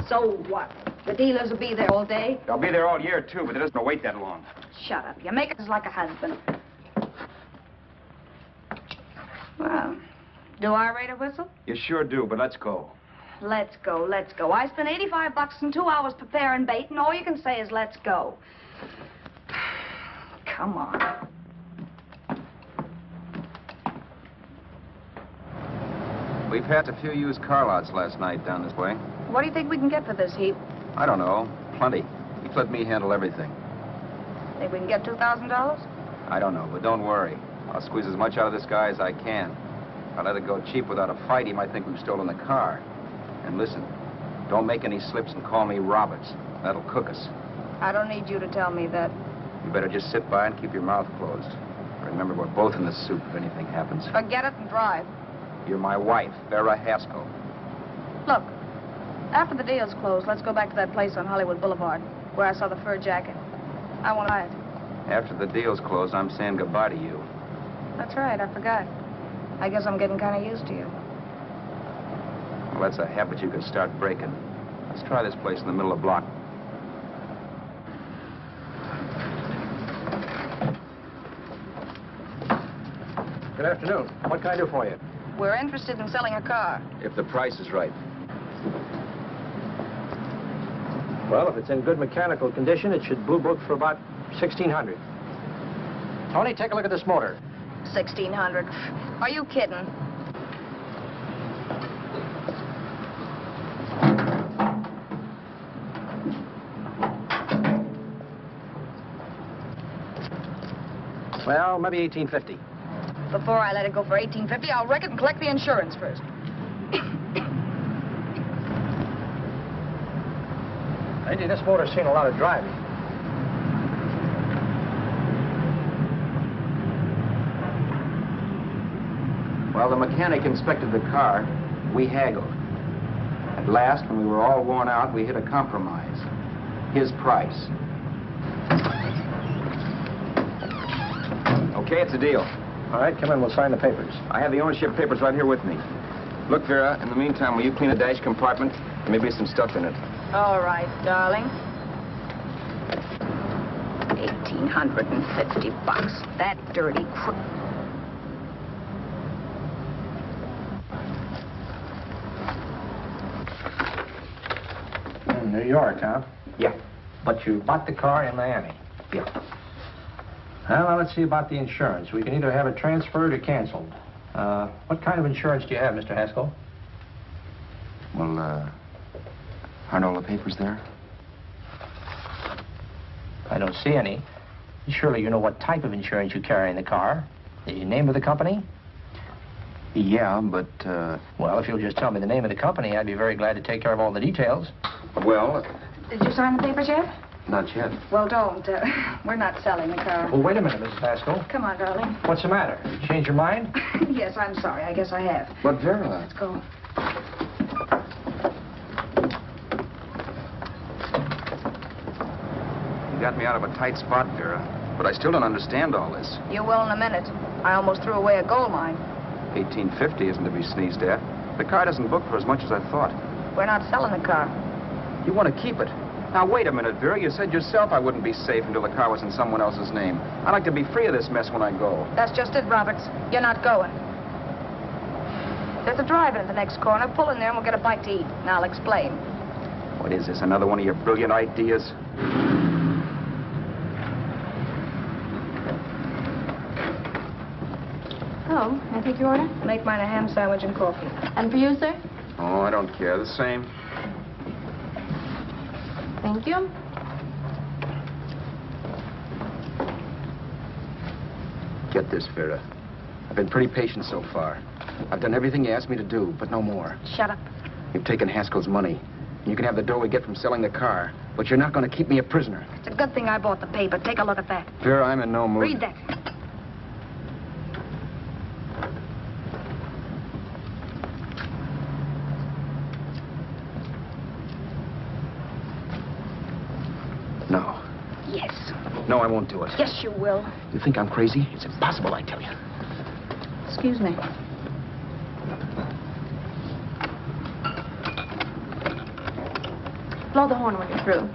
So what? The dealers will be there all day? They'll be there all year, too, but it doesn't wait that long. Shut up. You make it like a husband. Well, do I rate a whistle? You sure do, but let's go. Let's go, let's go. I spent $85 and 2 hours preparing bait, and all you can say is let's go. Come on. We've had a few used car lots last night down this way. What do you think we can get for this heap? I don't know. Plenty. Just let me handle everything. Think we can get $2,000? I don't know, but don't worry. I'll squeeze as much out of this guy as I can. If I let it go cheap without a fight, he might think we've stolen the car. And listen, don't make any slips and call me Roberts. That'll cook us. I don't need you to tell me that. You better just sit by and keep your mouth closed. Remember, we're both in the soup if anything happens. Forget it and drive. You're my wife, Vera Haskell. Look, after the deal's closed, let's go back to that place on Hollywood Boulevard where I saw the fur jacket. I want to buy it. After the deal's closed, I'm saying goodbye to you. That's right, I forgot. I guess I'm getting kind of used to you. Well, that's a habit you could start breaking. Let's try this place in the middle of the block. Good afternoon. What can I do for you? We're interested in selling a car. If the price is right. Well, if it's in good mechanical condition, it should blue book for about $1,600. Tony, take a look at this motor. 1,600. Are you kidding? Well, maybe 1850. Before I let it go for 1850, I'll wreck it and collect the insurance first. Lady, this motor's seen a lot of driving. Well, the mechanic inspected the car. We haggled. At last, when we were all worn out, we hit a compromise. His price. Okay, it's a deal. All right, come in. We'll sign the papers. I have the ownership papers right here with me. Look, Vera, in the meantime, will you clean the dash compartment? There may be some stuff in it. All right, darling. $1,850. That dirty crook. New York, huh? Yeah. But you bought the car in Miami. Yeah. Well, now let's see about the insurance. We can either have it transferred or canceled. What kind of insurance do you have, Mr. Haskell? Well, aren't all the papers there? I don't see any. Surely you know what type of insurance you carry in the car. The name of the company? Yeah, but, Well, if you'll just tell me the name of the company, I'd be very glad to take care of all the details. well, Did you sign the papers yet? not yet. Well, don't. We're not selling the car. Well, wait a minute, Mrs. Haskell. Come on, darling. What's the matter? You changed your mind? Yes, I'm sorry. I guess I have. But, Vera... Let's go. You got me out of a tight spot, Vera. But I still don't understand all this. You will in a minute. I almost threw away a gold mine. 1850 isn't to be sneezed at. The car doesn't book for as much as I thought. We're not selling the car. You want to keep it. Now, wait a minute, Vera. You said yourself I wouldn't be safe until the car was in someone else's name. I'd like to be free of this mess when I go. That's just it, Roberts. You're not going. There's a drive-in at the next corner. Pull in there and we'll get a bite to eat. And I'll explain. What is this, another one of your brilliant ideas? Oh, may I take your order? Make mine a ham sandwich and coffee. And for you, sir? Oh, I don't care. The same. Thank you. Get this, Vera. I've been pretty patient so far. I've done everything you asked me to do, but no more. Shut up. You've taken Haskell's money. And you can have the dough we get from selling the car. But you're not going to keep me a prisoner. It's a good thing I bought the paper. Take a look at that. Vera, I'm in no mood. Read that. No. Yes. No, I won't do it. Yes, you will. You think I'm crazy? It's impossible, I tell you. Excuse me. Blow the horn when you're through.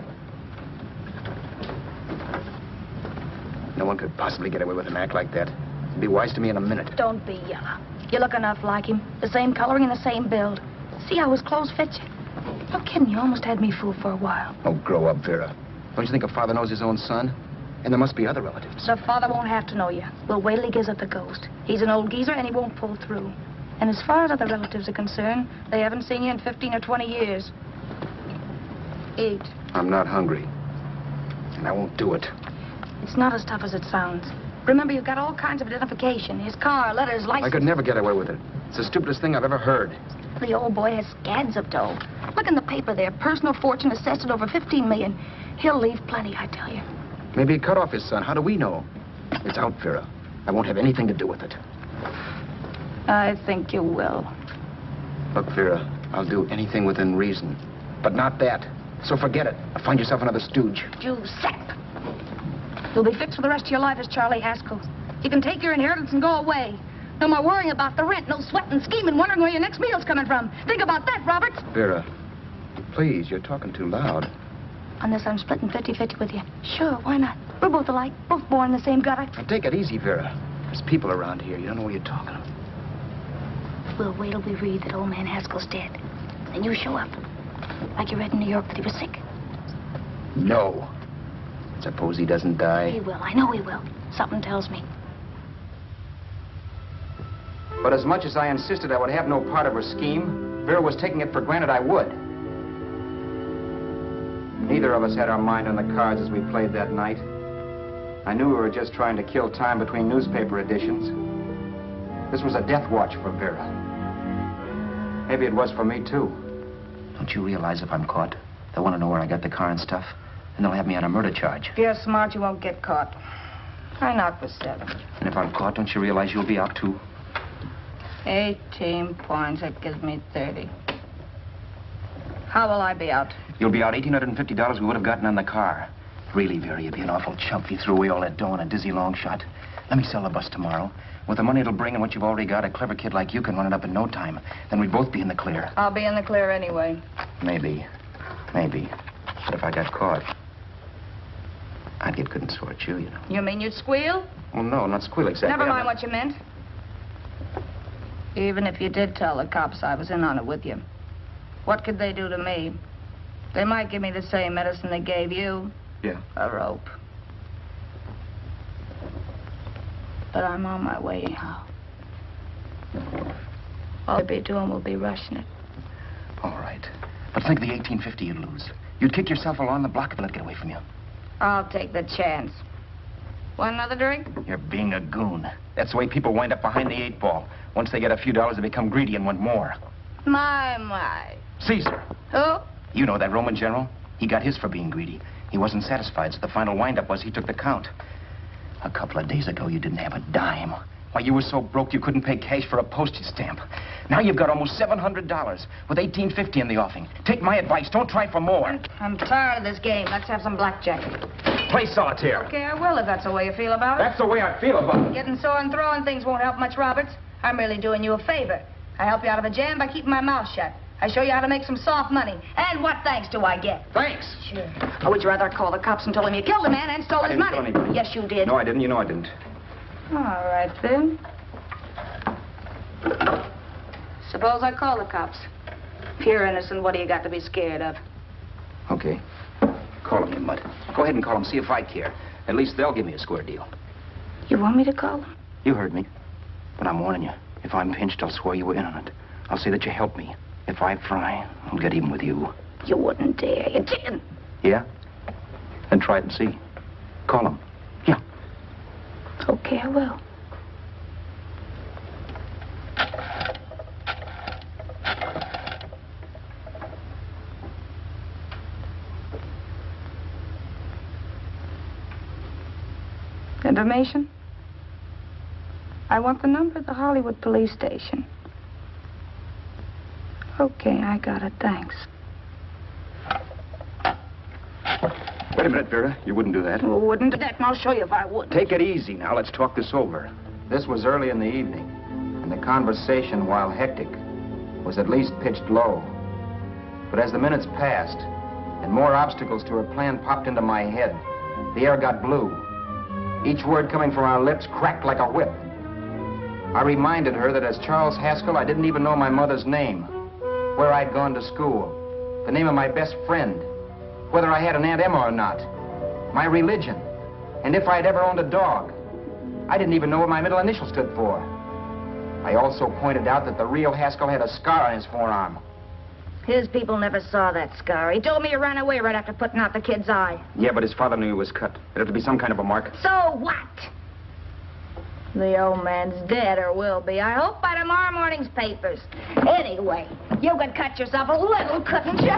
No one could possibly get away with an act like that. It'd be wise to me in a minute. Don't be yellow. You look enough like him. The same coloring and the same build. See how his clothes fit you? No kidding, you almost had me fooled for a while. Oh, grow up, Vera. Don't you think a father knows his own son? And there must be other relatives. The father won't have to know you. We'll wait till he gives up the ghost. He's an old geezer and he won't pull through. And as far as other relatives are concerned, they haven't seen you in 15 or 20 years. Eat. I'm not hungry. And I won't do it. It's not as tough as it sounds. Remember, you've got all kinds of identification. His car, letters, license. I could never get away with it. It's the stupidest thing I've ever heard. The old boy has scads of dough. Look in the paper there. Personal fortune assessed at over $15 million. He'll leave plenty, I tell you. Maybe he cut off his son. How do we know? It's out, Vera. I won't have anything to do with it. I think you will. Look, Vera, I'll do anything within reason. But not that. So forget it. Or find yourself another stooge. You sap. You'll be fixed for the rest of your life as Charlie Haskell. You can take your inheritance and go away. No more worrying about the rent, no sweating, scheming, wondering where your next meal's coming from. Think about that, Roberts. Vera, please, you're talking too loud. On this, I'm splitting 50-50 with you. Sure, why not? We're both alike, both born in the same gutter. Now, take it easy, Vera. There's people around here. You don't know what you're talking about. We'll wait till we read that old man Haskell's dead. Then you show up. Like you read in New York that he was sick. No. Suppose he doesn't die. He will. I know he will. Something tells me. But as much as I insisted I would have no part of her scheme, Vera was taking it for granted I would. Neither of us had our mind on the cards as we played that night. I knew we were just trying to kill time between newspaper editions. This was a death watch for Vera. Maybe it was for me, too. Don't you realize if I'm caught, they'll want to know where I got the car and stuff, and they'll have me on a murder charge. If you're smart, you won't get caught. I knock for 7. And if I'm caught, don't you realize you'll be out, too? 18 points. That gives me 30. How will I be out? You'll be out $1,850 we would have gotten on the car. Really, Vera, you'd be an awful chump if you threw away all that dough on a dizzy long shot. Let me sell the bus tomorrow. With the money it'll bring and what you've already got, a clever kid like you can run it up in no time. Then we'd both be in the clear. I'll be in the clear anyway. Maybe. Maybe. But if I got caught, I'd get good and sore at you, you know. You mean you'd squeal? Well, no, not squeal exactly. Never mind what you meant. Even if you did tell the cops I was in on it with you, what could they do to me? They might give me the same medicine they gave you. Yeah. A rope. But I'm on my way now. All they'll be doing will be rushing it. All right. But think of the $1,850 you'd lose. You'd kick yourself along the block if they let it get away from you. I'll take the chance. Want another drink? You're being a goon. That's the way people wind up behind the 8 ball. Once they get a few dollars, they become greedy and want more. My. Caesar. Who? You know that Roman general? He got his for being greedy. He wasn't satisfied, so the final wind-up was he took the count. A couple of days ago, you didn't have a dime. Why, you were so broke you couldn't pay cash for a postage stamp. Now you've got almost $700 with $1,850 in the offing. Take my advice. Don't try for more. I'm tired of this game. Let's have some blackjack. Play solitaire. Okay, I will if that's the way you feel about it. That's the way I feel about it. Getting sore and throwing things won't help much, Roberts. I'm really doing you a favor. I help you out of a jam by keeping my mouth shut. I show you how to make some soft money. And what thanks do I get? Thanks. Sure. Or would you rather call the cops and told them you killed a man and stole his money? I didn't kill anybody. Yes, you did. No, I didn't. You know I didn't. All right, then. Suppose I call the cops. If you're innocent, what do you got to be scared of? Okay. Call them, you mutt. Go ahead and call them, see if I care. At least they'll give me a square deal. You want me to call them? You heard me. But I'm warning you. If I'm pinched, I'll swear you were in on it. I'll say that you helped me. If I fry, I'll get even with you. You wouldn't dare. You're kidding. Yeah? Then try it and see. Call them. Yeah. Okay, I will. Information? I want the number of the Hollywood police station. Okay, I got it. Thanks. Wait a minute, Vera. You wouldn't do that. Well, wouldn't do that, and I'll show you if I would. Take it easy now. Let's talk this over. This was early in the evening, and the conversation, while hectic, was at least pitched low. But as the minutes passed, and more obstacles to her plan popped into my head, the air got blue. Each word coming from our lips cracked like a whip. I reminded her that as Charles Haskell, I didn't even know my mother's name, where I'd gone to school, the name of my best friend, whether I had an Aunt Emma or not, my religion, and if I'd ever owned a dog. I didn't even know what my middle initial stood for. I also pointed out that the real Haskell had a scar on his forearm. His people never saw that scar. He told me he ran away right after putting out the kid's eye. Yeah, but his father knew he was cut. It'd have to be some kind of a mark. So what? The old man's dead, or will be. I hope by tomorrow morning's papers. Anyway, you could cut yourself a little, couldn't you?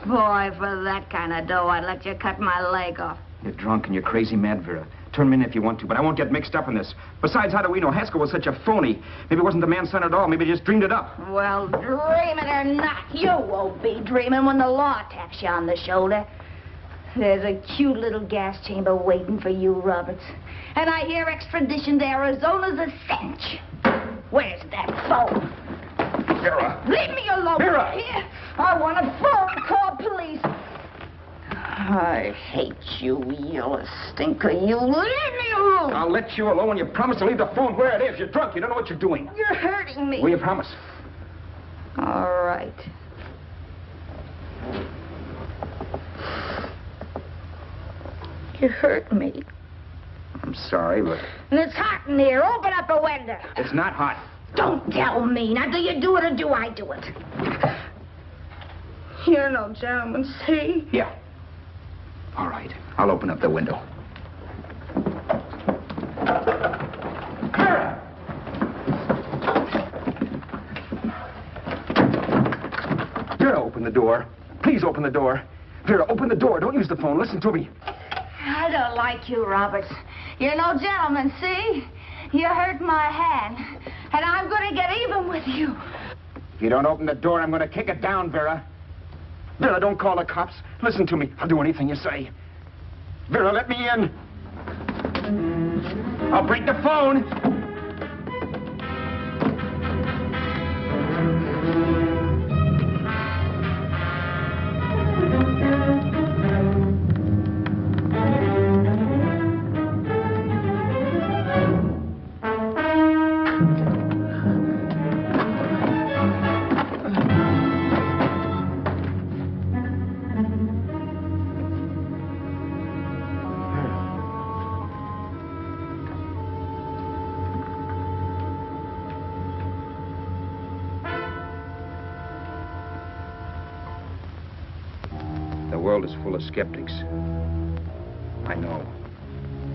Boy, for that kind of dough, I'd let you cut my leg off. You're drunk and you're crazy mad, Vera. Turn me in if you want to, but I won't get mixed up in this. Besides, how do we know Haskell was such a phony? Maybe he wasn't the man's son at all. Maybe he just dreamed it up. Well, dream it or not, you won't be dreaming when the law taps you on the shoulder. There's a cute little gas chamber waiting for you, Roberts. And I hear extradition to Arizona's a cinch. Where's that phone? Vera! Leave me alone. Vera! Here. I want a phone. Call police. I hate you yellow stinker. You leave me alone. I'll let you alone when you promise to leave the phone where it is. You're drunk. You don't know what you're doing. You're hurting me. Will you promise? All right. You hurt me. I'm sorry, but... And it's hot in here. Open up a window. It's not hot. Don't tell me. Now, do you do it or do I do it? You're no gentleman, see? Yeah. All right. I'll open up the window. the door. Please open the door. Vera, open the door. Don't use the phone. Listen to me. I don't like you, Roberts. You're no gentleman, see? You hurt my hand, and I'm going to get even with you. If you don't open the door, I'm going to kick it down, Vera. Vera, don't call the cops. Listen to me. I'll do anything you say. Vera, let me in. I'll break the phone. The world is full of skeptics. I know.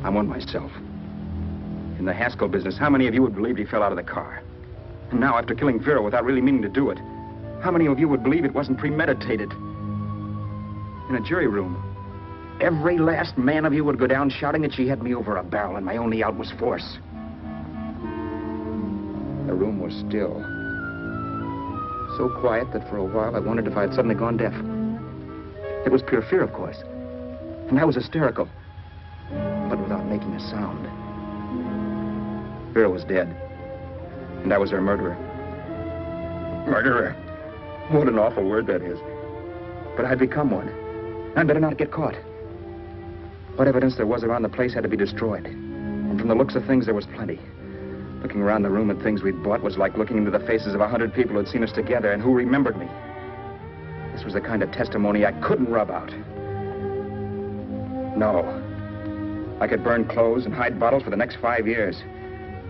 I'm one myself. In the Haskell business, how many of you would believe he fell out of the car? And now, after killing Vera without really meaning to do it, how many of you would believe it wasn't premeditated? In a jury room, every last man of you would go down shouting that she had me over a barrel and my only out was force. The room was still. So quiet that for a while I wondered if I had suddenly gone deaf. It was pure fear, of course. And I was hysterical, but without making a sound. Vera was dead, and I was her murderer. Murderer? What an awful word that is. But I'd become one. I'd better not get caught. What evidence there was around the place had to be destroyed. And from the looks of things, there was plenty. Looking around the room at things we'd bought was like looking into the faces of 100 people who'd seen us together and who remembered me. This was the kind of testimony I couldn't rub out. No. I could burn clothes and hide bottles for the next 5 years.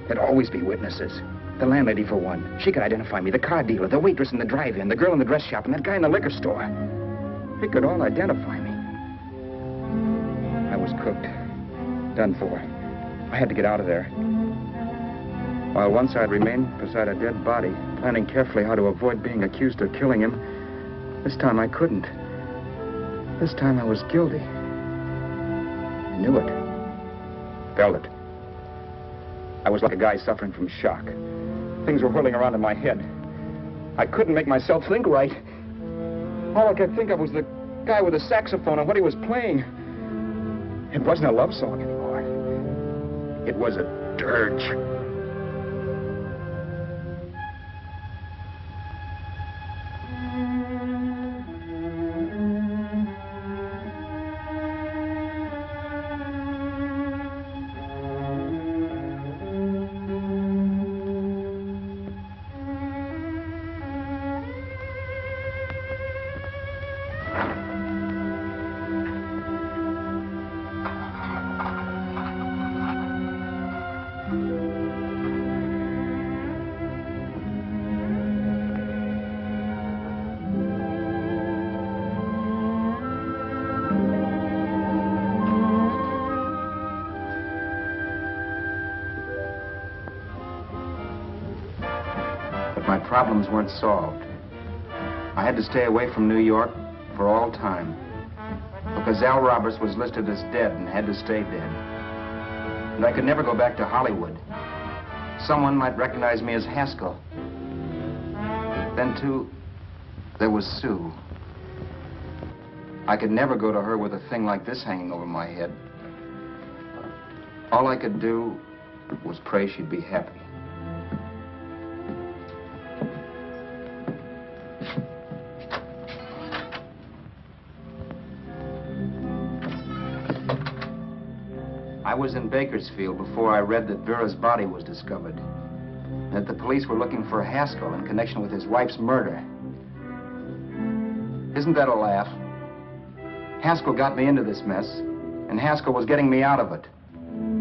There'd always be witnesses. The landlady, for one. She could identify me. The car dealer, the waitress in the drive-in, the girl in the dress shop, and that guy in the liquor store. They could all identify me. I was cooked. Done for. I had to get out of there. While once I'd remained beside a dead body, planning carefully how to avoid being accused of killing him, this time I couldn't. This time I was guilty. I knew it. Felt it. I was like a guy suffering from shock. Things were whirling around in my head. I couldn't make myself think right. All I could think of was the guy with the saxophone and what he was playing. It wasn't a love song anymore. It was a dirge. My problems weren't solved. I had to stay away from New York for all time because Al Roberts was listed as dead and had to stay dead. And I could never go back to Hollywood. Someone might recognize me as Haskell. Then, too, there was Sue. I could never go to her with a thing like this hanging over my head. All I could do was pray she'd be happy. I was in Bakersfield before I read that Vera's body was discovered, and that the police were looking for Haskell in connection with his wife's murder. Isn't that a laugh? Haskell got me into this mess, and Haskell was getting me out of it.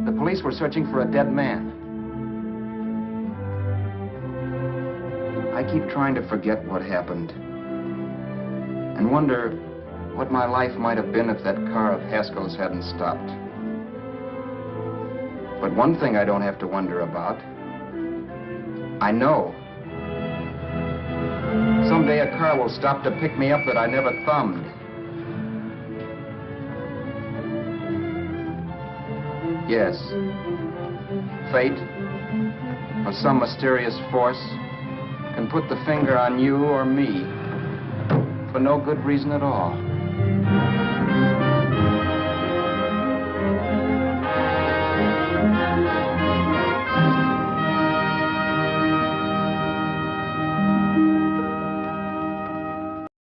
The police were searching for a dead man. I keep trying to forget what happened, and wonder what my life might have been if that car of Haskell's hadn't stopped. But one thing I don't have to wonder about. I know. Someday a car will stop to pick me up that I never thumbed. Yes. Fate, or some mysterious force, can put the finger on you or me for no good reason at all.